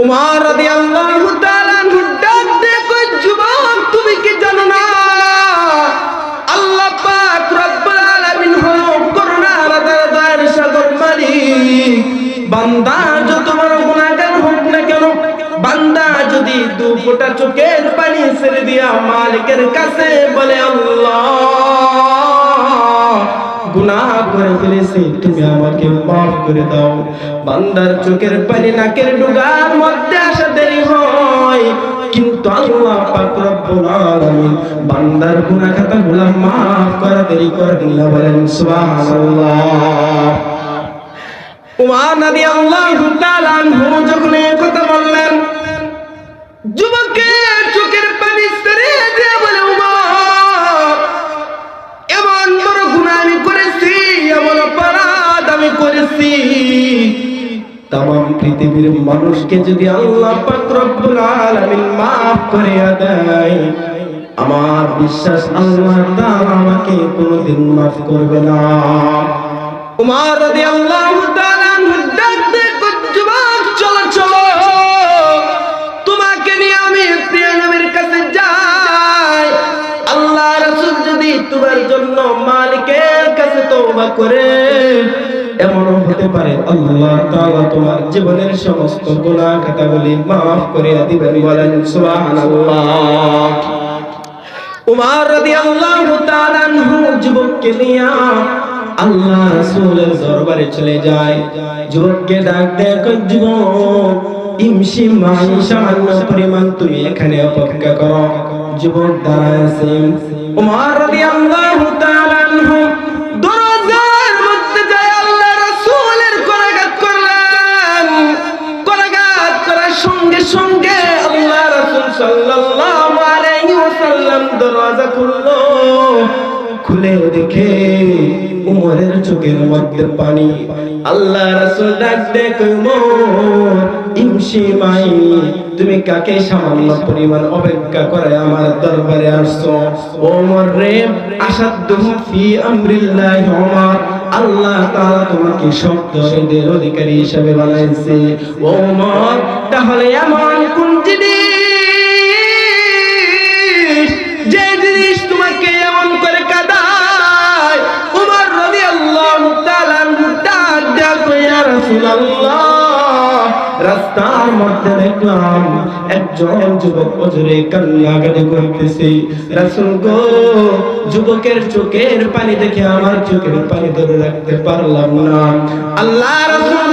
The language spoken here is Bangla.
উমর রাদিয়াল্লাহু তাআলা আনহু ডাক দিয়ে কয়, যুবক তুমি কি জানো না আল্লাহ পাক রব্বুল আলামিন হলো করুণার দয়ার সাগর মালিক। বান্দা যত বড় গুনাহগার হোক না কেন, বান্দা যদি দু ফোঁটা চোখের পানি ছেড়ে দিয়া মালিকের কাছে বলে, আল্লাহ গুনাহ করে ফেলেছি, তুমি আমাকে মাফ করে দাও, বান্দার চোখের পানি নাকের ডুগার মধ্যে আসা দেরি হয়, কিন্তু আল্লাহ পাক রব্বুল আলামিন বান্দার গুনাহ খাতাগুলো মাফ করে দেরি করেন না। বলেন সুবহানাল্লাহ। উমর রাদিয়াল্লাহু তাআলা আনহু যখন এই কথা বললেন, যুবকের চোখের পানি ছেড়ে দিয়ে বলে, উমর এমন বড় গুনাহ আমি করেছি, এমন অপরাধ আমি করেছি, তাম পৃথিবীর মানুষকে যদি আল্লাহ পাক রব্বুল আলামিন মাফ করে দেয়, আমার বিশ্বাস আল্লাহ তাআলা আমাকে কোনদিন মাফ করবে না। উমর রাদিয়াল্লাহু তাআলা আনহু ডাক দিয়ে কয়, যুবক চলো চলো, তোমাকে নিয়ে আমি প্রিয় নবীর কাছে যাই। আল্লাহ রাসূল যদি তোমার জন্য মালিকের কাছে তওবা করে, এমনও হতে পারে আল্লাহ তাআলা তোমার জীবনের সমস্ত গুনাহ খাতাগুলি মাফ করে দিবেন। বলেন সুবহানাল্লাহ। উমর রাদিয়াল্লাহু তাআলা আনহু যুবককে নিয়ে আল্লাহ রাসূলের দরবারে চলে যায়। যুবককে ডাক দেয়, যুবক ইমশি মাই, সামান্য পরিমাণ তুমি এখানে অপেক্ষা করো। যুবক দাঁড়ায় আছে। উমর রাদিয়াল্লাহু তাআলা আনহু দরজার মধ্যে যায় আল্লাহ রাসূলের কোলাঘাত করলেন। কোলাঘাত করার সঙ্গে সঙ্গে আল্লাহ রাসূল সাল্লাল্লাহু আলাইহি ওয়াসাল্লাম দরজা খুললো। খুলে দেখে উমরের চোখের মধ্যে পানি। আল্লাহ রাসূল ডাক দেয়, উমর ইমশি মাই, তুমি কাকে সামান্য পরিমাণ অপেক্ষা করে আমার দরবারে আসছো? ওমর রে, আসাদু ফি আমরিল্লাহি উমর, আল্লাহ তাআলা তোমাকে শক্তিশালী অধিকারী হিসেবে বানাইছে। ওমর তাহলে এমন কোন জিনিস, যে জিনিস তোমাকে এমন করে কাঁদায়? উমর রাদিয়াল্লাহু তাআলা ডাক দেয়, ইয়া রাসূলুল্লাহ, রাস্তার মধ্যে দেখলাম একজন যুবক অজরে কান্নাকাটি করতেছে। রাসূল গো, যুবকের চোখের পানি দেখে আমার চোখের পানি ধরে রাখতে পারলাম না। আল্লাহ রাসূল